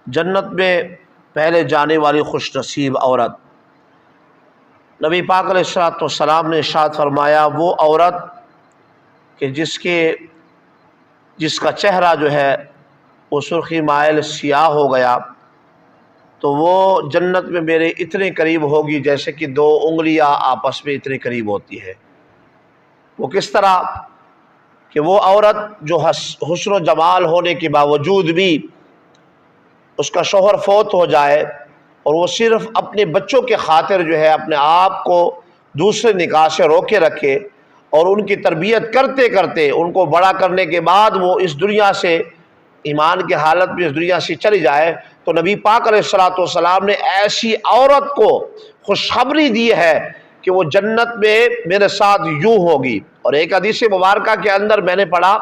جنت میں پہلے جانے والی خوش نصیب عورت، نبی پاک علیہ الصلوۃ والسلام نے ارشاد فرمایا وہ عورت کہ جس کا چہرہ جو ہے وہ سرخی مائل سیاہ ہو گیا تو وہ جنت میں میرے اتنے قریب ہوگی جیسے کہ دو انگلیاں آپس میں اتنے قریب ہوتی ہے۔ وہ کس طرح کہ وہ عورت جو حسن و جمال ہونے کے باوجود بھی اس کا شوہر فوت ہو جائے اور وہ صرف اپنے بچوں کے خاطر جو ہے اپنے آپ کو دوسرے نکاح سے روکے رکھے اور ان کی تربیت کرتے کرتے ان کو بڑا کرنے کے بعد وہ اس دنیا سے ایمان کی حالت میں اس دنیا سے چلی جائے، تو نبی پاک علیہ الصلوۃ والسلام نے ایسی عورت کو خوشخبری دی ہے کہ وہ جنت میں میرے ساتھ یوں ہوگی۔ اور ایک حدیث مبارکہ کے اندر میں نے پڑھا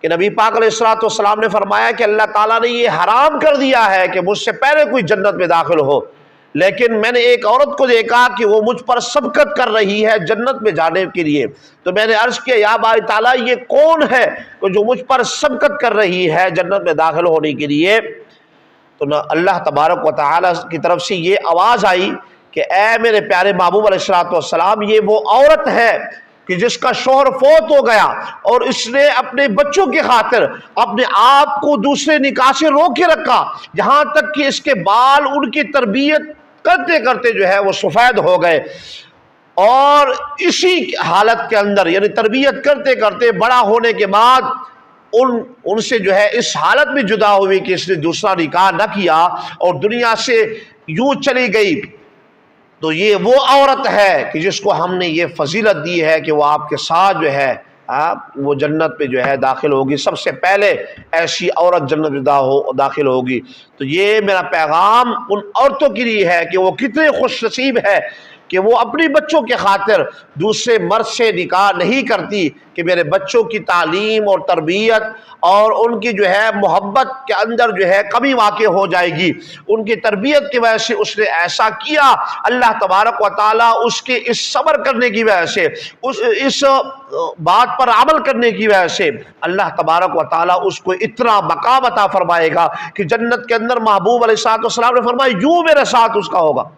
کہ نبی پاک علیہ الصلوۃ والسلام نے فرمایا کہ اللہ تعالیٰ نے یہ حرام کر دیا ہے کہ مجھ سے پہلے کوئی جنت میں داخل ہو، لیکن میں نے ایک عورت کو دیکھا کہ وہ مجھ پر سبقت کر رہی ہے جنت میں جانے کے لیے، تو میں نے عرض کیا یا باری تعالیٰ یہ کون ہے جو مجھ پر سبقت کر رہی ہے جنت میں داخل ہونے کے لیے؟ تو اللہ تبارک و تعالیٰ کی طرف سے یہ آواز آئی کہ اے میرے پیارے محبوب علیہ الصلوۃ والسلام یہ وہ عورت ہے کہ جس کا شوہر فوت ہو گیا اور اس نے اپنے بچوں کی خاطر اپنے آپ کو دوسرے نکاح سے روکے رکھا، یہاں تک کہ اس کے بال ان کی تربیت کرتے کرتے جو ہے وہ سفید ہو گئے، اور اسی حالت کے اندر یعنی تربیت کرتے کرتے بڑا ہونے کے بعد ان سے جو ہے اس حالت میں جدا ہوئی کہ اس نے دوسرا نکاح نہ کیا اور دنیا سے یوں چلی گئی، تو یہ وہ عورت ہے کہ جس کو ہم نے یہ فضیلت دی ہے کہ وہ آپ کے ساتھ جو ہے وہ جنت میں جو ہے داخل ہوگی، سب سے پہلے ایسی عورت جنت میں داخل ہوگی۔ تو یہ میرا پیغام ان عورتوں کے لیے ہے کہ وہ کتنے خوش نصیب ہے کہ وہ اپنی بچوں کے خاطر دوسرے مرد سے نکاح نہیں کرتی کہ میرے بچوں کی تعلیم اور تربیت اور ان کی جو ہے محبت کے اندر جو ہے کمی واقع ہو جائے گی، ان کی تربیت کی وجہ سے اس نے ایسا کیا، اللہ تبارک و تعالیٰ اس کے اس صبر کرنے کی وجہ سے اس بات پر عمل کرنے کی وجہ سے اللہ تبارک و تعالیٰ اس کو اتنا مقام عطا فرمائے گا کہ جنت کے اندر محبوب علیہ الصلوۃ والسلام نے فرمایا یوں میرے ساتھ اس کا ہوگا۔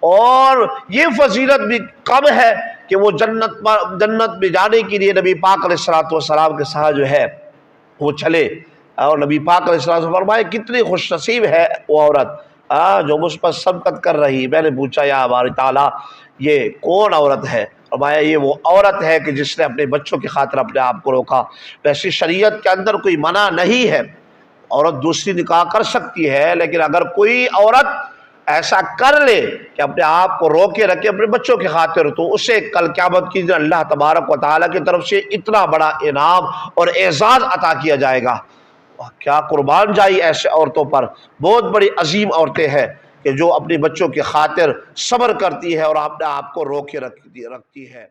اور یہ فضیلت بھی کم ہے کہ وہ جنت میں جانے کے لیے نبی پاک علیہ الصلوۃ والسلام کے ساتھ جو ہے وہ چلے، اور نبی پاک علیہ الصلوۃ والسلام فرمائے کتنی خوش نصیب ہے وہ عورت جو مجھ پر سبقت کر رہی۔ میں نے پوچھا یا باری تعالیٰ یہ کون عورت ہے؟ فرمایا یہ وہ عورت ہے کہ جس نے اپنے بچوں کی خاطر اپنے آپ کو روکا۔ ویسے شریعت کے اندر کوئی منع نہیں ہے، عورت دوسری نکاح کر سکتی ہے، لیکن اگر کوئی عورت ایسا کر لے کہ اپنے آپ کو روکے رکھے اپنے بچوں کی خاطر، تو اسے کل قیامت کی دن اللہ تبارک و تعالیٰ کی طرف سے اتنا بڑا انعام اور اعزاز عطا کیا جائے گا۔ کیا قربان جائی ایسے عورتوں پر، بہت بڑی عظیم عورتیں ہیں کہ جو اپنے بچوں کی خاطر صبر کرتی ہے اور اپنے آپ کو روکے رکھتی ہے۔